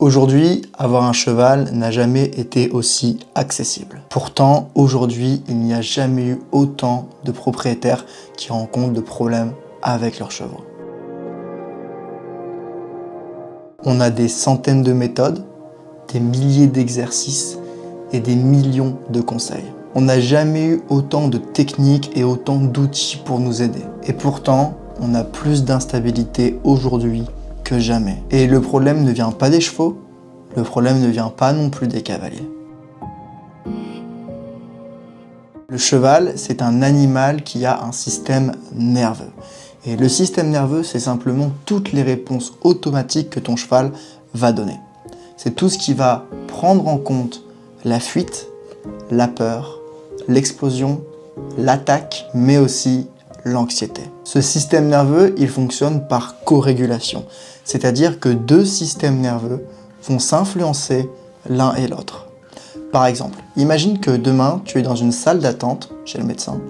Aujourd'hui, avoir un cheval n'a jamais été aussi accessible. Pourtant, aujourd'hui, il n'y a jamais eu autant de propriétaires qui rencontrent de problèmes avec leurs chevaux. On a des centaines de méthodes, des milliers d'exercices et des millions de conseils. On n'a jamais eu autant de techniques et autant d'outils pour nous aider. Et pourtant, on a plus d'instabilité aujourd'hui que jamais. Et le problème ne vient pas des chevaux, le problème ne vient pas non plus des cavaliers. Le cheval, c'est un animal qui a un système nerveux. Et le système nerveux, c'est simplement toutes les réponses automatiques que ton cheval va donner. C'est tout ce qui va prendre en compte la fuite, la peur, l'explosion, l'attaque, mais aussi l'anxiété. Ce système nerveux, il fonctionne par corrégulation, c'est-à-dire que deux systèmes nerveux vont s'influencer l'un et l'autre. Par exemple, imagine que demain, tu es dans une salle d'attente chez le médecin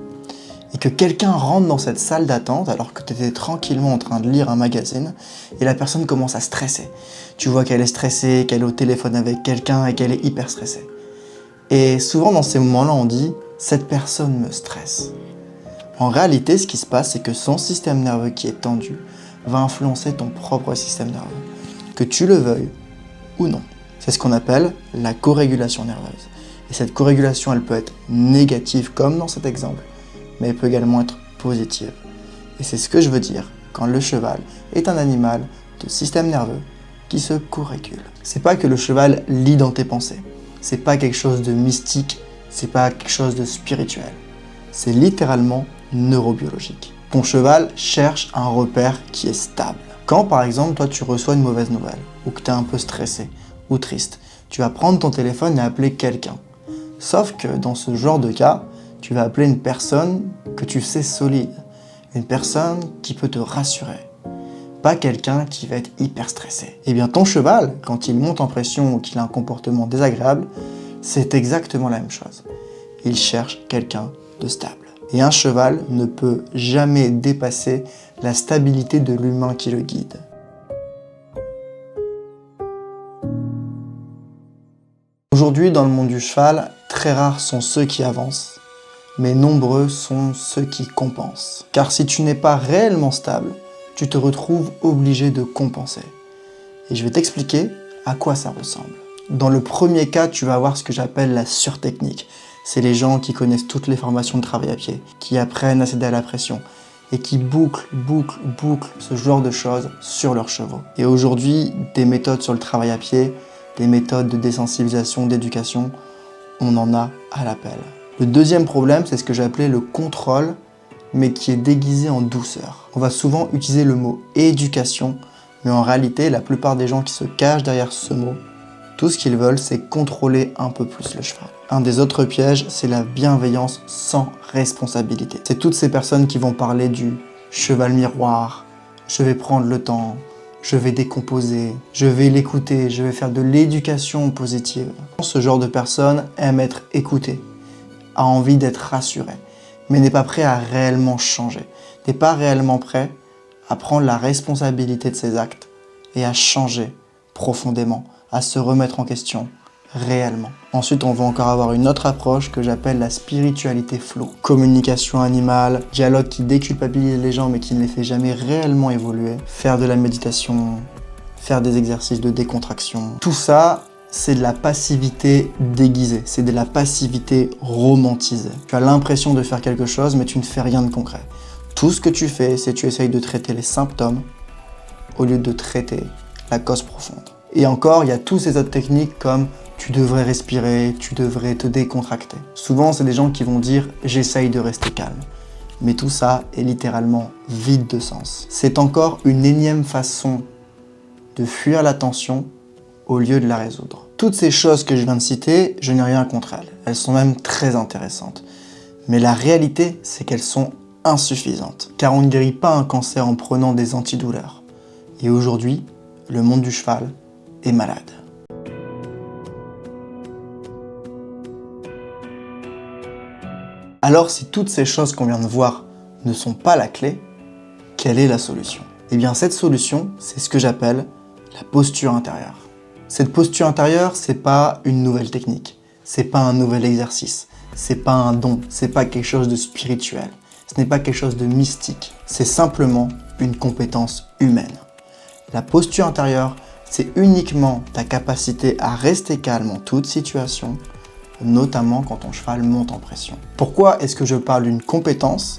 et que quelqu'un rentre dans cette salle d'attente alors que tu étais tranquillement en train de lire un magazine et la personne commence à stresser. Tu vois qu'elle est stressée, qu'elle est au téléphone avec quelqu'un et qu'elle est hyper stressée. Et souvent dans ces moments-là, on dit « cette personne me stresse ». En réalité, ce qui se passe, c'est que son système nerveux qui est tendu va influencer ton propre système nerveux, que tu le veuilles ou non. C'est ce qu'on appelle la corrégulation nerveuse. Et cette corrégulation, elle peut être négative, comme dans cet exemple, mais elle peut également être positive. Et c'est ce que je veux dire quand le cheval est un animal de système nerveux qui se corrégule. C'est pas que le cheval lit dans tes pensées. C'est pas quelque chose de mystique, c'est pas quelque chose de spirituel. C'est littéralement neurobiologique. Ton cheval cherche un repère qui est stable. Quand par exemple toi tu reçois une mauvaise nouvelle, ou que tu es un peu stressé ou triste, tu vas prendre ton téléphone et appeler quelqu'un. Sauf que dans ce genre de cas, tu vas appeler une personne que tu sais solide, une personne qui peut te rassurer, pas quelqu'un qui va être hyper stressé. Et bien ton cheval, quand il monte en pression ou qu'il a un comportement désagréable, c'est exactement la même chose. Il cherche quelqu'un de stable. Et un cheval ne peut jamais dépasser la stabilité de l'humain qui le guide. Aujourd'hui, dans le monde du cheval, très rares sont ceux qui avancent, mais nombreux sont ceux qui compensent. Car si tu n'es pas réellement stable, tu te retrouves obligé de compenser. Et je vais t'expliquer à quoi ça ressemble. Dans le premier cas, tu vas avoir ce que j'appelle la surtechnique. C'est les gens qui connaissent toutes les formations de travail à pied, qui apprennent à céder à la pression et qui bouclent ce genre de choses sur leurs chevaux. Et aujourd'hui, des méthodes sur le travail à pied, des méthodes de désensibilisation, d'éducation, on en a à l'appel. Le deuxième problème, c'est ce que j'ai appelé le contrôle, mais qui est déguisé en douceur. On va souvent utiliser le mot éducation, mais en réalité, la plupart des gens qui se cachent derrière ce mot, tout ce qu'ils veulent, c'est contrôler un peu plus le cheval. Un des autres pièges, c'est la bienveillance sans responsabilité. C'est toutes ces personnes qui vont parler du cheval miroir, je vais prendre le temps, je vais décomposer, je vais l'écouter, je vais faire de l'éducation positive. Ce genre de personne aime être écoutée, a envie d'être rassurée, mais n'est pas prêt à réellement changer, n'est pas réellement prêt à prendre la responsabilité de ses actes et à changer profondément, à se remettre en question réellement. Ensuite, on va encore avoir une autre approche que j'appelle la spiritualité flow. Communication animale, dialogue qui déculpabilise les gens mais qui ne les fait jamais réellement évoluer, faire de la méditation, faire des exercices de décontraction. Tout ça, c'est de la passivité déguisée, c'est de la passivité romantisée. Tu as l'impression de faire quelque chose mais tu ne fais rien de concret. Tout ce que tu fais, c'est que tu essayes de traiter les symptômes au lieu de traiter la cause profonde. Et encore, il y a toutes ces autres techniques comme tu devrais respirer, tu devrais te décontracter. Souvent, c'est des gens qui vont dire « j'essaye de rester calme ». Mais tout ça est littéralement vide de sens. C'est encore une énième façon de fuir la tension au lieu de la résoudre. Toutes ces choses que je viens de citer, je n'ai rien contre elles. Elles sont même très intéressantes. Mais la réalité, c'est qu'elles sont insuffisantes. Car on ne guérit pas un cancer en prenant des antidouleurs. Et aujourd'hui, le monde du cheval est malade. Alors si toutes ces choses qu'on vient de voir ne sont pas la clé, quelle est la solution? Eh bien cette solution, c'est ce que j'appelle la posture intérieure. Cette posture intérieure, c'est pas une nouvelle technique, c'est pas un nouvel exercice, c'est pas un don, c'est pas quelque chose de spirituel, ce n'est pas quelque chose de mystique, c'est simplement une compétence humaine. La posture intérieure, c'est uniquement ta capacité à rester calme en toute situation, notamment quand ton cheval monte en pression. Pourquoi est-ce que je parle d'une compétence?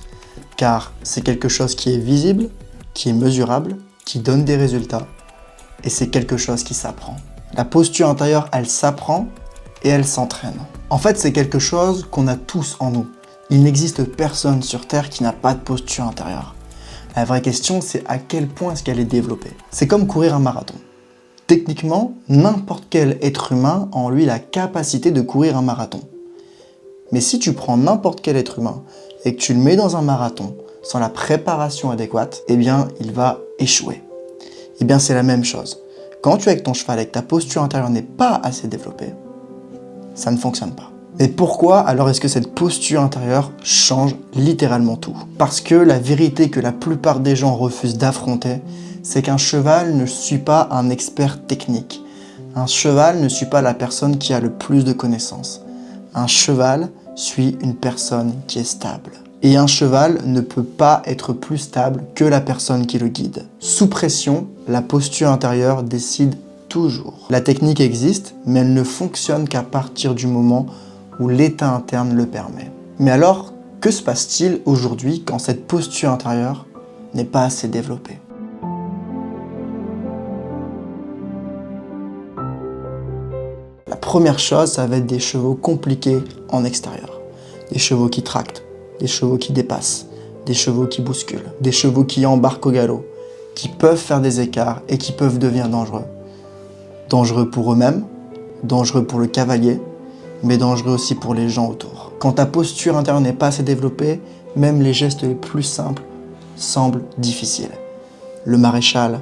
Car c'est quelque chose qui est visible, qui est mesurable, qui donne des résultats, et c'est quelque chose qui s'apprend. La posture intérieure, elle s'apprend et elle s'entraîne. En fait, c'est quelque chose qu'on a tous en nous. Il n'existe personne sur Terre qui n'a pas de posture intérieure. La vraie question, c'est à quel point est-ce qu'elle est développée. C'est comme courir un marathon. Techniquement, n'importe quel être humain a en lui la capacité de courir un marathon. Mais si tu prends n'importe quel être humain et que tu le mets dans un marathon sans la préparation adéquate, eh bien, il va échouer. Eh bien, c'est la même chose. Quand tu es avec ton cheval et que ta posture intérieure n'est pas assez développée, ça ne fonctionne pas. Mais pourquoi alors est-ce que cette posture intérieure change littéralement tout? Parce que la vérité que la plupart des gens refusent d'affronter, c'est qu'un cheval ne suit pas un expert technique. Un cheval ne suit pas la personne qui a le plus de connaissances. Un cheval suit une personne qui est stable. Et un cheval ne peut pas être plus stable que la personne qui le guide. Sous pression, la posture intérieure décide toujours. La technique existe, mais elle ne fonctionne qu'à partir du moment où l'état interne le permet. Mais alors, que se passe-t-il aujourd'hui quand cette posture intérieure n'est pas assez développée? La première chose, ça va être des chevaux compliqués en extérieur. Des chevaux qui tractent, des chevaux qui dépassent, des chevaux qui bousculent, des chevaux qui embarquent au galop, qui peuvent faire des écarts et qui peuvent devenir dangereux. Dangereux pour eux-mêmes, dangereux pour le cavalier, mais dangereux aussi pour les gens autour. Quand ta posture intérieure n'est pas assez développée, même les gestes les plus simples semblent difficiles. Le maréchal,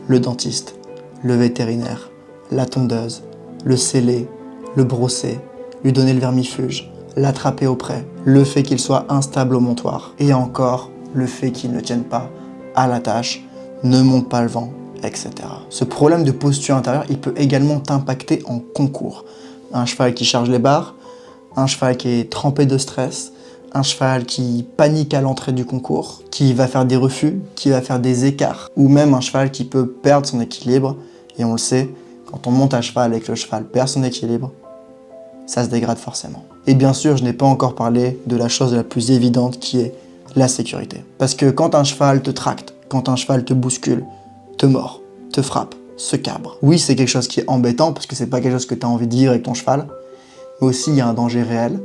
le dentiste, le vétérinaire, la tondeuse, le sceller, le brosser, lui donner le vermifuge, l'attraper au près, le fait qu'il soit instable au montoir, et encore le fait qu'il ne tienne pas à la tâche, ne monte pas le vent, etc. Ce problème de posture intérieure, il peut également t'impacter en concours. Un cheval qui charge les barres, un cheval qui est trempé de stress, un cheval qui panique à l'entrée du concours, qui va faire des refus, qui va faire des écarts, ou même un cheval qui peut perdre son équilibre, et on le sait, quand on monte à cheval et que le cheval perd son équilibre, ça se dégrade forcément. Et bien sûr, je n'ai pas encore parlé de la chose la plus évidente qui est la sécurité. Parce que quand un cheval te tracte, quand un cheval te bouscule, te mord, te frappe, se cabre. Oui, c'est quelque chose qui est embêtant parce que c'est pas quelque chose que tu as envie de vivre avec ton cheval, mais aussi il y a un danger réel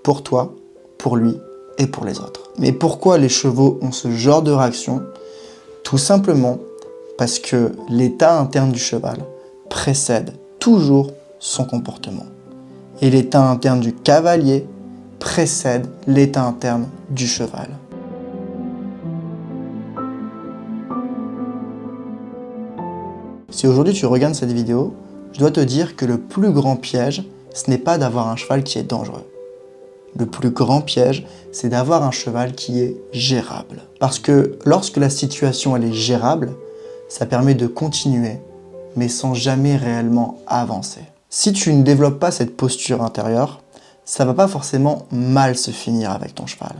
pour toi, pour lui et pour les autres. Mais pourquoi les chevaux ont ce genre de réaction? Tout simplement parce que l'état interne du cheval précède toujours son comportement. Et l'état interne du cavalier précède l'état interne du cheval. Si aujourd'hui tu regardes cette vidéo, je dois te dire que le plus grand piège, ce n'est pas d'avoir un cheval qui est dangereux. Le plus grand piège, c'est d'avoir un cheval qui est gérable. Parce que lorsque la situation elle est gérable, ça permet de continuer, mais sans jamais réellement avancer. Si tu ne développes pas cette posture intérieure, ça va pas forcément mal se finir avec ton cheval.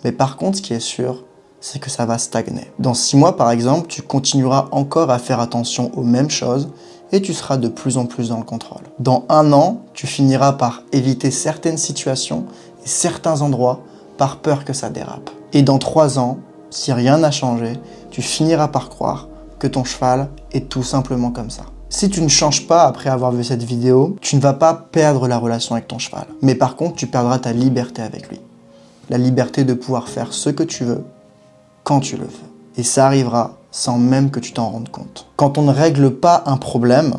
Mais par contre, ce qui est sûr, c'est que ça va stagner. Dans 6 mois, par exemple, tu continueras encore à faire attention aux mêmes choses et tu seras de plus en plus dans le contrôle. Dans 1 an, tu finiras par éviter certaines situations et certains endroits par peur que ça dérape. Et dans 3 ans, si rien n'a changé, tu finiras par croire que ton cheval est tout simplement comme ça. Si tu ne changes pas après avoir vu cette vidéo, tu ne vas pas perdre la relation avec ton cheval. Mais par contre, tu perdras ta liberté avec lui. La liberté de pouvoir faire ce que tu veux, quand tu le veux. Et ça arrivera sans même que tu t'en rendes compte. Quand on ne règle pas un problème,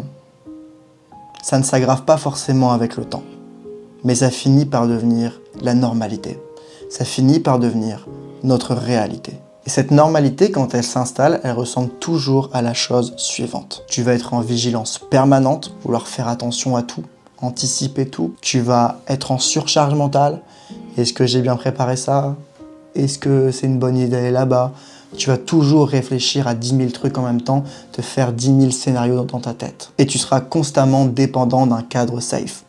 ça ne s'aggrave pas forcément avec le temps. Mais ça finit par devenir la normalité. Ça finit par devenir notre réalité. Et cette normalité, quand elle s'installe, elle ressemble toujours à la chose suivante. Tu vas être en vigilance permanente, vouloir faire attention à tout, anticiper tout. Tu vas être en surcharge mentale. Est-ce que j'ai bien préparé ça? Est-ce que c'est une bonne idée d'aller là-bas? Tu vas toujours réfléchir à 10 000 trucs en même temps, te faire 10 000 scénarios dans ta tête. Et tu seras constamment dépendant d'un cadre safe.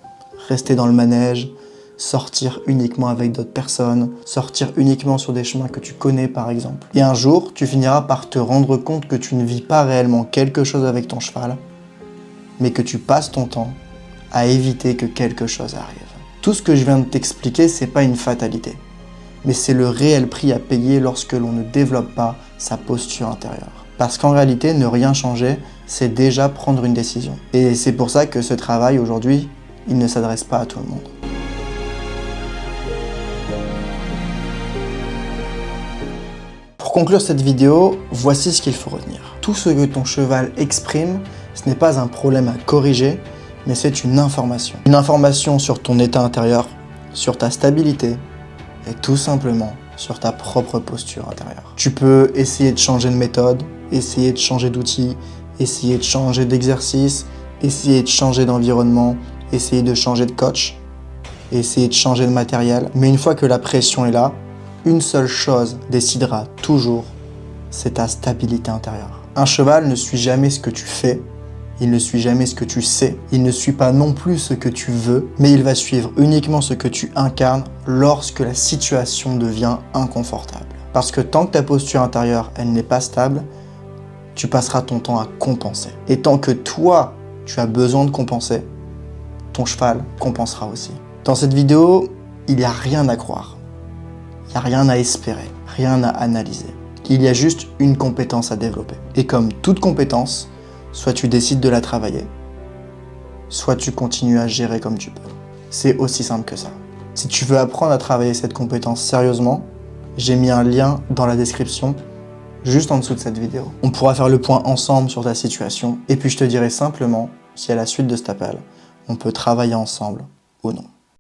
Rester dans le manège, sortir uniquement avec d'autres personnes, sortir uniquement sur des chemins que tu connais par exemple. Et un jour, tu finiras par te rendre compte que tu ne vis pas réellement quelque chose avec ton cheval, mais que tu passes ton temps à éviter que quelque chose arrive. Tout ce que je viens de t'expliquer, c'est pas une fatalité, mais c'est le réel prix à payer lorsque l'on ne développe pas sa posture intérieure. Parce qu'en réalité, ne rien changer, c'est déjà prendre une décision. Et c'est pour ça que ce travail, aujourd'hui, il ne s'adresse pas à tout le monde. Pour conclure cette vidéo, voici ce qu'il faut retenir. Tout ce que ton cheval exprime, ce n'est pas un problème à corriger, mais c'est une information. Une information sur ton état intérieur, sur ta stabilité, et tout simplement sur ta propre posture intérieure. Tu peux essayer de changer de méthode, essayer de changer d'outil, essayer de changer d'exercice, essayer de changer d'environnement, essayer de changer de coach, essayer de changer de matériel. Mais une fois que la pression est là, une seule chose décidera toujours, c'est ta stabilité intérieure. Un cheval ne suit jamais ce que tu fais, il ne suit jamais ce que tu sais, il ne suit pas non plus ce que tu veux, mais il va suivre uniquement ce que tu incarnes lorsque la situation devient inconfortable. Parce que tant que ta posture intérieure, elle n'est pas stable, tu passeras ton temps à compenser. Et tant que toi, tu as besoin de compenser, ton cheval compensera aussi. Dans cette vidéo, il n'y a rien à croire, il n'y a rien à espérer, rien à analyser. Il y a juste une compétence à développer. Et comme toute compétence, soit tu décides de la travailler, soit tu continues à gérer comme tu peux. C'est aussi simple que ça. Si tu veux apprendre à travailler cette compétence sérieusement, j'ai mis un lien dans la description, juste en dessous de cette vidéo. On pourra faire le point ensemble sur ta situation, et puis je te dirai simplement si à la suite de cet appel, on peut travailler ensemble ou non.